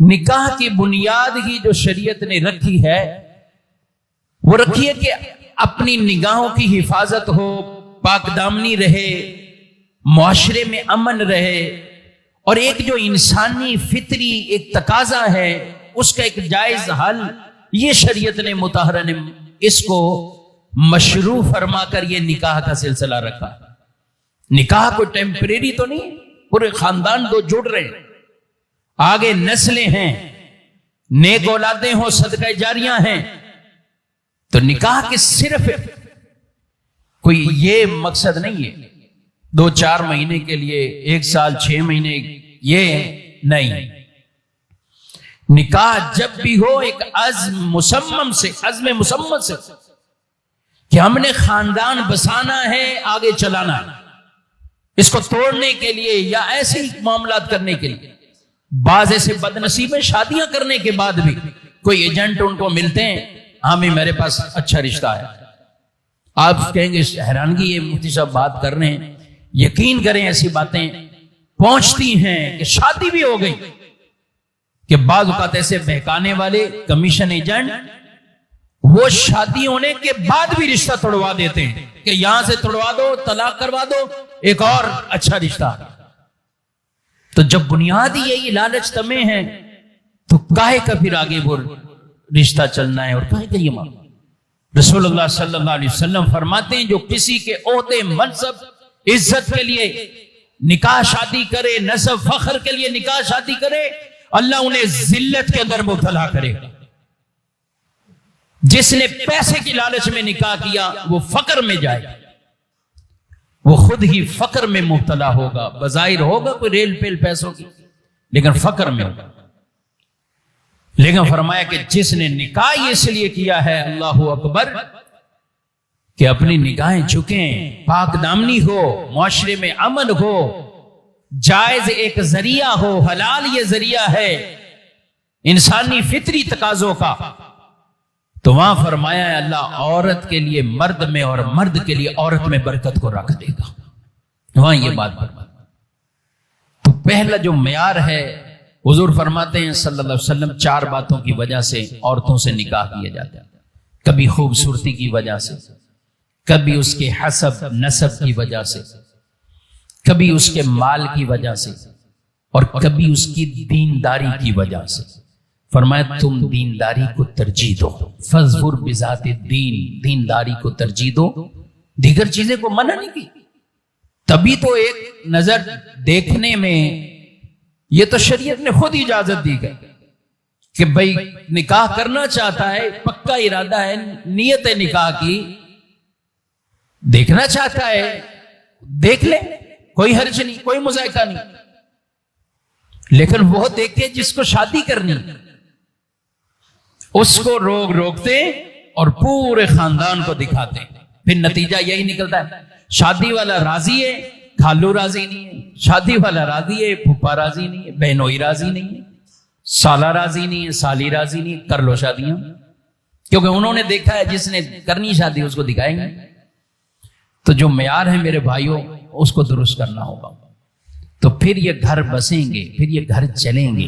نکاح کی بنیاد ہی جو شریعت نے رکھی ہے وہ رکھی ہے کہ اپنی نگاہوں کی حفاظت ہو، پاک دامنی رہے، معاشرے میں امن رہے، اور ایک جو انسانی فطری ایک تقاضا ہے اس کا ایک جائز حل یہ شریعت نے مطہرہ نے اس کو مشروع فرما کر یہ نکاح کا سلسلہ رکھا۔ نکاح کو ٹیمپریری تو نہیں، پورے خاندان دو جڑ رہے ہیں، آگے نسلیں ہیں، نیک اولادیں ہوں، صدقہ جاریاں ہیں، تو نکاح کے صرف کوئی یہ مقصد نہیں ہے 2-4 مہینے کے لیے، 1 سال 6 مہینے، یہ نہیں۔ نکاح جب بھی ہو ایک عزم مسمم سے کہ ہم نے خاندان بسانا ہے، آگے چلانا ہے، اس کو توڑنے کے لیے یا ایسے ہی معاملات کرنے کے لیے۔ بعض ایسے بد نصیب ہیں شادیاں کرنے کے بعد بھی کوئی ایجنٹ ان کو ملتے ہیں، ہاں بھی میرے پاس اچھا رشتہ ہے، آپ کہیں گے حیرانگی یہ مفتی صاحب بات کر رہے ہیں، یقین کریں ایسی باتیں پہنچتی ہیں کہ شادی بھی ہو گئی، کہ بعض اوقات ایسے بہکانے والے کمیشن ایجنٹ وہ شادی ہونے کے بعد بھی رشتہ توڑوا دیتے ہیں کہ یہاں سے توڑوا دو، طلاق کروا دو، ایک اور اچھا رشتہ۔ تو جب بنیادی یہی لالچ تمہیں ہے تو کاہے کا پھر آگے وہ رشتہ چلنا ہے، اور کاہے کا یہ معاملہ۔ رسول اللہ صلی اللہ علیہ وسلم فرماتے ہیں جو کسی کے عہدے، منصب، عزت کے لیے نکاح شادی کرے، نسب فخر کے لیے نکاح شادی کرے، اللہ انہیں ذلت کے اندر مبتلا کرے گا۔ جس نے پیسے کی لالچ میں نکاح کیا وہ فقر میں جائے گا، وہ خود ہی فقر میں مبتلا ہوگا، بظاہر ہوگا کوئی ریل پیل پیسوں کی لیکن فقر میں ہوگا۔ لیکن فرمایا کہ جس نے نکاح اس لیے کیا ہے، اللہ اکبر، کہ اپنی نگاہیں جھکیں، پاک دامنی ہو، معاشرے میں امن ہو، جائز ایک ذریعہ ہو، حلال یہ ذریعہ ہے انسانی فطری تقاضوں کا، تو وہاں فرمایا ہے اللہ عورت کے لیے مرد میں اور مرد کے لیے عورت میں برکت کو رکھ دے گا۔ وہاں یہ بات فرمایا۔ تو پہلا جو معیار ہے، حضور فرماتے ہیں صلی اللہ علیہ وسلم 4 باتوں کی وجہ سے عورتوں سے نکاح کیا جاتا ہے، کبھی خوبصورتی کی وجہ سے، کبھی اس کے حسب نسب کی وجہ سے، کبھی اس کے مال کی وجہ سے، اور کبھی اس کی دینداری کی وجہ سے۔ فرمایا تم دینداری کو ترجیح دو، فاظفر بذات الدین، دینداری کو ترجیح دو، دیگر چیزیں کو منع نہیں کی۔ تبھی تو ایک نظر دیکھنے میں یہ تو شریعت نے خود اجازت دی گئی کہ بھئی نکاح کرنا چاہتا ہے، پکا ارادہ ہے، نیت ہے نکاح کی، دیکھنا چاہتا ہے دیکھ لے، کوئی حرج نہیں، کوئی مذائقہ نہیں، لیکن وہ دیکھے جس کو شادی کرنی اس کو روکتے اور پورے خاندان کو دکھاتے، پھر نتیجہ یہی نکلتا ہے شادی والا راضی ہے، کھالو راضی نہیں ہے، شادی والا راضی ہے، پھوپھا راضی نہیں ہے، بہنوئی راضی نہیں ہے، سالہ راضی نہیں ہے، سالی راضی نہیں ہے، کر لو شادیاں، کیونکہ انہوں نے دیکھا ہے جس نے کرنی شادی اس کو دکھائیں گے۔ تو جو معیار ہے میرے بھائیوں اس کو درست کرنا ہوگا، تو پھر یہ گھر بسیں گے، پھر یہ گھر چلیں گے۔